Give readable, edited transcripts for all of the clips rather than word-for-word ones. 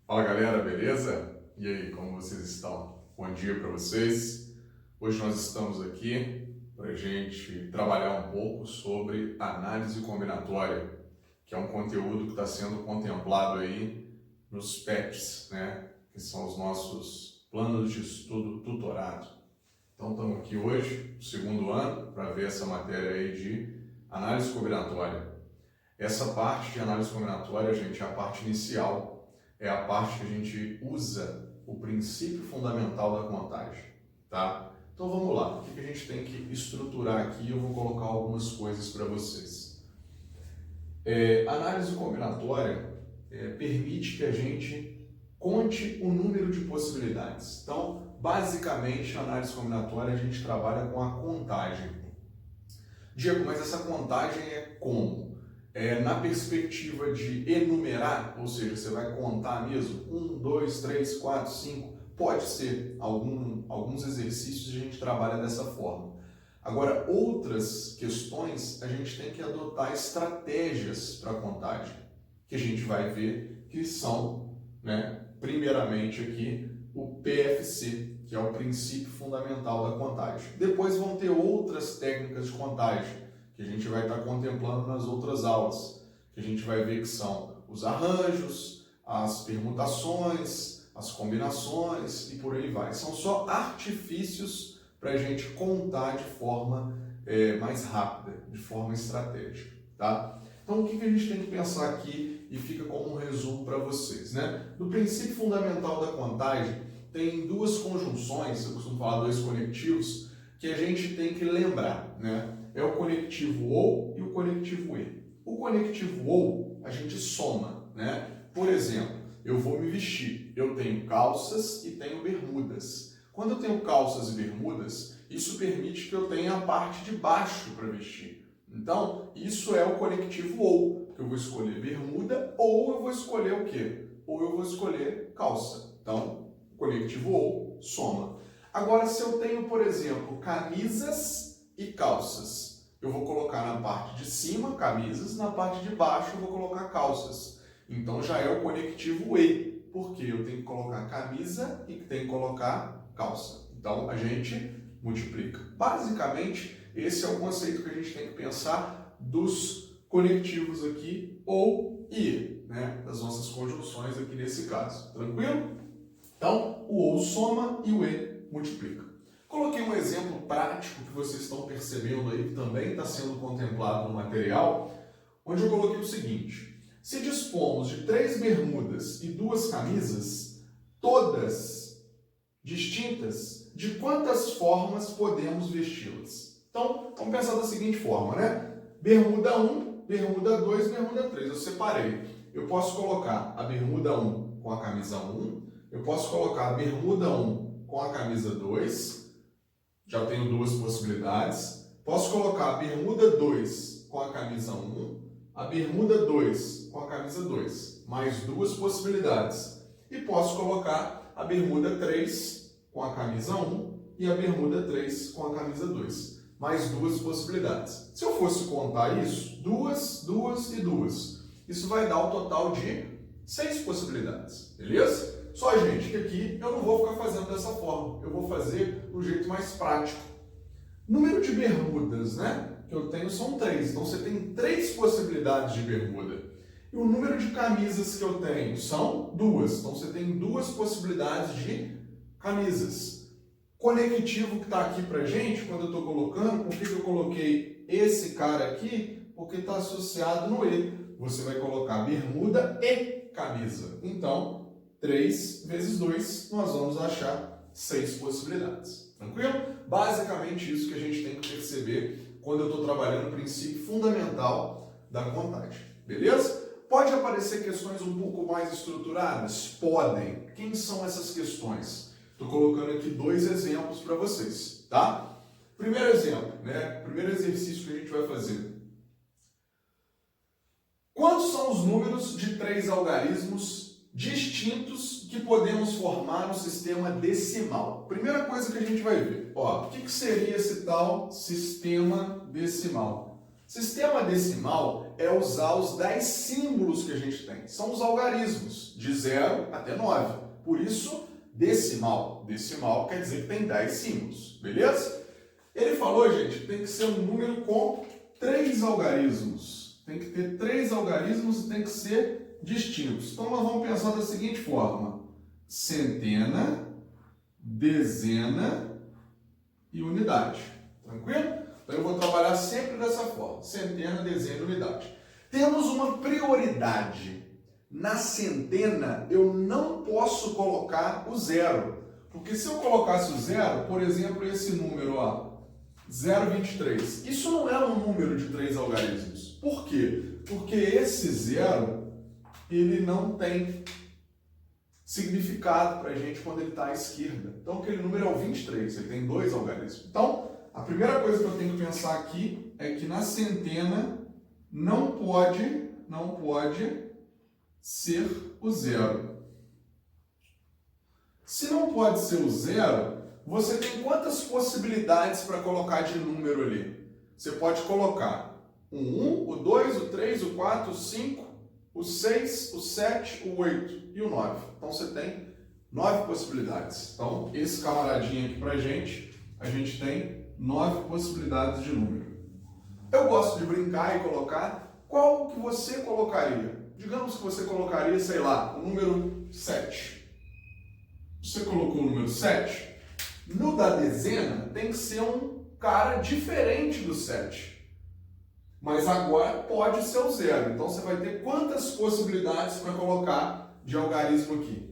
Fala galera, beleza? E aí, como vocês estão? Bom dia para vocês. Hoje nós estamos aqui para a gente trabalhar um pouco sobre análise combinatória, que é um conteúdo que está sendo contemplado aí nos PETs, né? Que são os nossos planos de estudo tutorado. Então estamos aqui hoje, no segundo ano, para ver essa matéria aí de análise combinatória. Essa parte de análise combinatória, gente, é a parte inicial. É a parte que a gente usa o princípio fundamental da contagem, tá? Então vamos lá, o que a gente tem que estruturar aqui? Eu vou colocar algumas coisas para vocês. Análise combinatória permite que a gente conte o número de possibilidades. Então, basicamente, a análise combinatória a gente trabalha com a contagem. Diego, mas essa contagem é como? Na perspectiva de enumerar, ou seja, você vai contar mesmo 1, 2, 3, 4, 5, pode ser, alguns exercícios a gente trabalha dessa forma. Agora, outras questões a gente tem que adotar estratégias para a contagem, que a gente vai ver que são, primeiramente aqui, o PFC, que é o princípio fundamental da contagem. Depois vão ter outras técnicas de contagem, que a gente vai estar contemplando nas outras aulas, que a gente vai ver que são os arranjos, as permutações, as combinações e por aí vai. São só artifícios para a gente contar de forma mais rápida, de forma estratégica, tá? Então, o que a gente tem que pensar aqui e fica como um resumo para vocês, né? No princípio fundamental da contagem, tem duas conjunções, eu costumo falar dois conectivos, que a gente tem que lembrar, né? É o conectivo OU e o conectivo E. O conectivo OU a gente soma, né? Por exemplo, eu vou me vestir, eu tenho calças e tenho bermudas. Quando eu tenho calças e bermudas, isso permite que eu tenha a parte de baixo para vestir. Então, isso é o conectivo OU, porque eu vou escolher bermuda ou eu vou escolher o quê? Ou eu vou escolher calça. Então, o conectivo OU soma. Agora, se eu tenho, por exemplo, camisas e calças, eu vou colocar na parte de cima camisas, na parte de baixo eu vou colocar calças. Então já é o conectivo E, porque eu tenho que colocar camisa e tenho que colocar calça. Então a gente multiplica. Basicamente, esse é o conceito que a gente tem que pensar dos conectivos aqui, ou e, né? Das nossas conjunções aqui nesse caso. Tranquilo? Então, o ou soma e o e multiplica. Coloquei um exemplo prático que vocês estão percebendo aí, que também está sendo contemplado no material, onde eu coloquei o seguinte: se dispomos de 3 bermudas e 2 camisas, todas distintas, de quantas formas podemos vesti-las? Então, vamos pensar da seguinte forma, né? Bermuda 1, bermuda 2, bermuda 3. Eu separei. Eu posso colocar a bermuda 1 com a camisa 1, eu posso colocar a bermuda 1 com a camisa 2, já tenho duas possibilidades. Posso colocar a bermuda 2 com a camisa 1, a bermuda 2 com a camisa 2, mais duas possibilidades. E posso colocar a bermuda 3 com a camisa 1 e a bermuda 3 com a camisa 2, mais duas possibilidades. Se eu fosse contar isso, 2, 2 e 2, isso vai dar um total de 6 possibilidades, beleza? Só, gente, que aqui eu não vou ficar fazendo dessa forma, eu vou fazer do jeito mais prático. Número de bermudas, né, que eu tenho são 3, então você tem 3 possibilidades de bermuda. E o número de camisas que eu tenho são 2, então você tem 2 possibilidades de camisas. Conectivo que está aqui pra gente, quando eu estou colocando, por que eu coloquei esse cara aqui? Porque está associado no E. Você vai colocar bermuda e camisa. Então, 3 vezes 2, nós vamos achar 6 possibilidades. Tranquilo? Basicamente isso que a gente tem que perceber quando eu estou trabalhando o princípio fundamental da contagem. Beleza? Pode aparecer questões um pouco mais estruturadas? Podem. Quem são essas questões? Estou colocando aqui 2 exemplos para vocês, tá? Primeiro exemplo, né? Primeiro exercício que a gente vai fazer. Quantos são os números de 3 algarismos distintos que podemos formar no sistema decimal? Primeira coisa que a gente vai ver, ó, o que seria esse tal sistema decimal? Sistema decimal é usar os 10 símbolos que a gente tem. São os algarismos, de 0 até 9. Por isso, decimal. Decimal quer dizer que tem 10 símbolos, beleza? Ele falou, gente, que tem que ser um número com 3 algarismos. Tem que ter 3 algarismos e tem que ser distintos. Então, nós vamos pensar da seguinte forma. Centena, dezena e unidade. Tranquilo? Então, eu vou trabalhar sempre dessa forma. Centena, dezena e unidade. Temos uma prioridade. Na centena, eu não posso colocar o zero. Porque se eu colocasse o zero, por exemplo, esse número, ó, 0,23. Isso não é um número de 3 algarismos. Por quê? Porque esse zero, ele não tem significado para a gente quando ele está à esquerda. Então, aquele número é o 23, ele tem 2 algarismos. Então, a primeira coisa que eu tenho que pensar aqui é que na centena não pode ser o zero. Se não pode ser o zero, você tem quantas possibilidades para colocar de número ali? Você pode colocar o 1, o 2, o 3, o 4, o 5, o 6, o 7, o 8 e o 9. Então você tem 9 possibilidades. Então, esse camaradinho aqui pra gente, a gente tem 9 possibilidades de número. Eu gosto de brincar e colocar qual que você colocaria. Digamos que você colocaria, sei lá, o número 7. Você colocou o número 7, no da dezena tem que ser um cara diferente do 7. Mas agora pode ser o zero. Então você vai ter quantas possibilidades para colocar de algarismo aqui?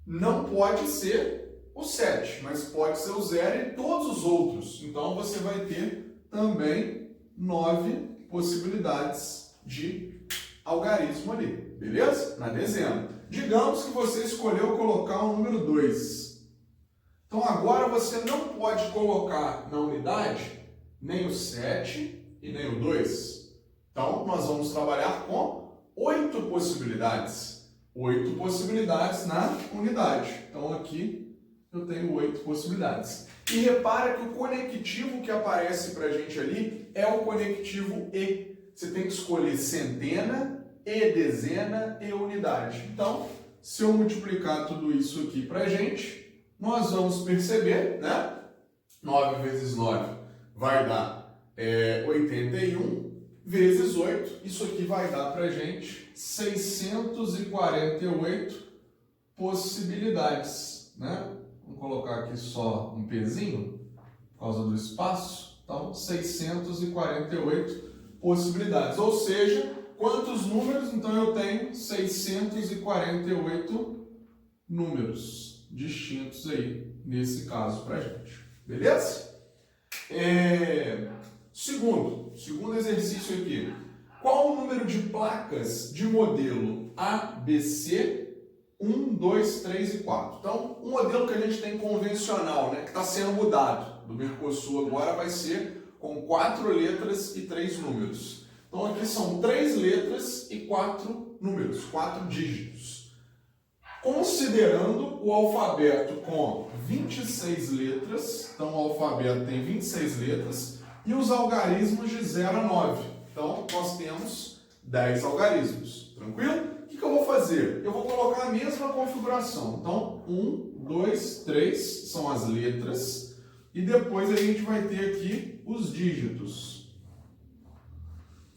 Não pode ser o 7, mas pode ser o 0 e todos os outros. Então você vai ter também 9 possibilidades de algarismo ali, beleza? Na dezena. Digamos que você escolheu colocar o número 2. Então agora você não pode colocar na unidade nem o 7 e nem o 2. Então nós vamos trabalhar com 8 possibilidades. 8 possibilidades na unidade. Então aqui eu tenho 8 possibilidades. E repara que o conectivo que aparece para a gente ali é o conectivo E. Você tem que escolher centena, e dezena e unidade. Então, se eu multiplicar tudo isso aqui para a gente, nós vamos perceber, né? 9 vezes 9 vai dar 81 vezes 8. Isso aqui vai dar para a gente 648 possibilidades, né? Vamos colocar aqui só um pezinho, por causa do espaço. Então, 648 possibilidades. Ou seja, quantos números? Então, eu tenho 648 números distintos aí, nesse caso, para a gente. Beleza? Segundo exercício aqui. Qual o número de placas de modelo ABC 1, 2, 3 e 4? Então, o modelo que a gente tem convencional, né, que está sendo mudado do Mercosul agora, vai ser com 4 letras e 3 números. Então, aqui são 3 letras e 4 números, 4 dígitos. Considerando o alfabeto com 26 letras, então o alfabeto tem 26 letras, e os algarismos de 0 a 9. Então, nós temos 10 algarismos. Tranquilo? O que eu vou fazer? Eu vou colocar a mesma configuração. Então, 1, 2, 3 são as letras, e depois a gente vai ter aqui os dígitos.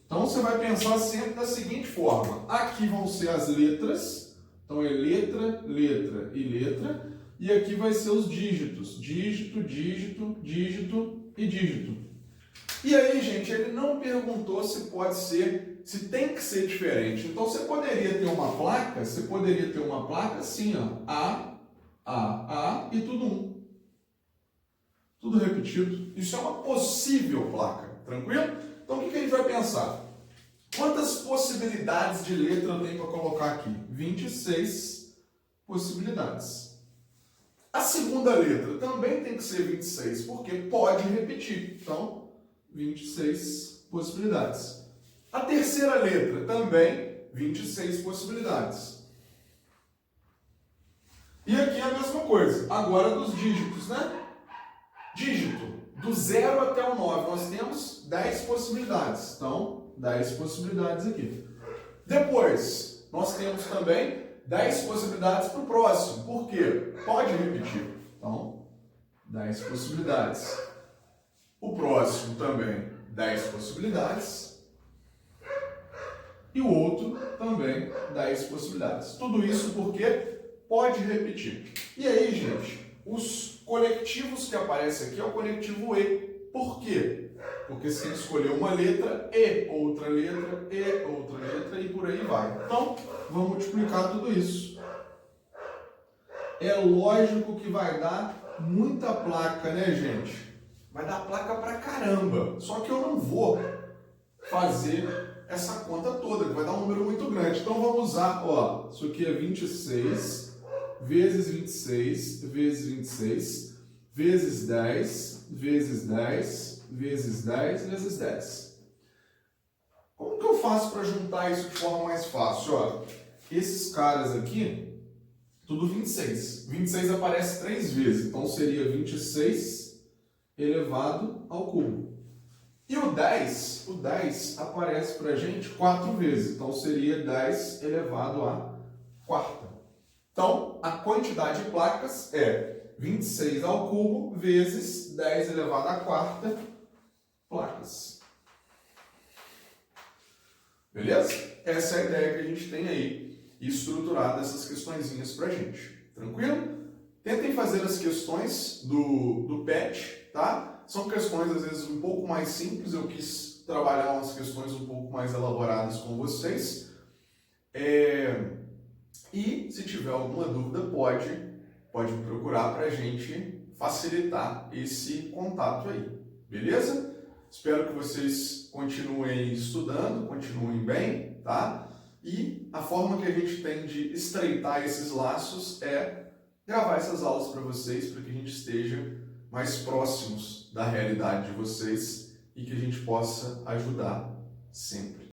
Então, você vai pensar sempre da seguinte forma. Aqui vão ser as letras. Então, é letra, letra e letra. E aqui vai ser os dígitos. Dígito, dígito, dígito e dígito. E aí, gente, ele não perguntou se pode ser, se tem que ser diferente. Então, você poderia ter uma placa assim, ó. A e tudo 1. Tudo repetido. Isso é uma possível placa. Tranquilo? Então, o que a gente vai pensar? Quantas possibilidades de letra eu tenho para colocar aqui? 26 possibilidades. A segunda letra também tem que ser 26, porque pode repetir. Então, 26 possibilidades. A terceira letra também, 26 possibilidades. E aqui é a mesma coisa. Agora dos dígitos, né? Dígito. Do 0 até o 9, nós temos 10 possibilidades. Então, 10 possibilidades aqui. Depois, nós temos também 10 possibilidades para o próximo. Por quê? Pode repetir. Então, 10 possibilidades. O próximo também, 10 possibilidades. E o outro também 10 possibilidades. Tudo isso porque pode repetir. E aí, gente, os conectivos que aparecem aqui é o conectivo E. Por quê? Porque você tem que escolher uma letra e outra letra e por aí vai. Então, vamos multiplicar tudo isso. É lógico que vai dar muita placa, né, gente? Vai dar placa pra caramba. Só que eu não vou fazer essa conta toda, que vai dar um número muito grande. Então vamos usar, ó, isso aqui é 26 vezes 26 vezes 26 vezes 10 vezes 10 vezes 10 vezes 10. Como que eu faço para juntar isso de forma mais fácil? Ó, esses caras aqui, tudo 26. 26 aparece 3 vezes, então seria 26 elevado ao cubo. E o 10 aparece para a gente 4 vezes, então seria 10 elevado à quarta. Então, a quantidade de placas é 26 ao cubo vezes 10 elevado à quarta placas. Beleza? Essa é a ideia que a gente tem aí, estruturada essas questõezinhas para a gente. Tranquilo? Tentem fazer as questões do PET, tá? São questões, às vezes, um pouco mais simples. Eu quis trabalhar umas questões um pouco mais elaboradas com vocês. E, se tiver alguma dúvida, pode me procurar para a gente facilitar esse contato aí. Beleza? Espero que vocês continuem estudando, continuem bem, tá? E a forma que a gente tem de estreitar esses laços é gravar essas aulas para vocês, para que a gente esteja mais próximos da realidade de vocês e que a gente possa ajudar sempre.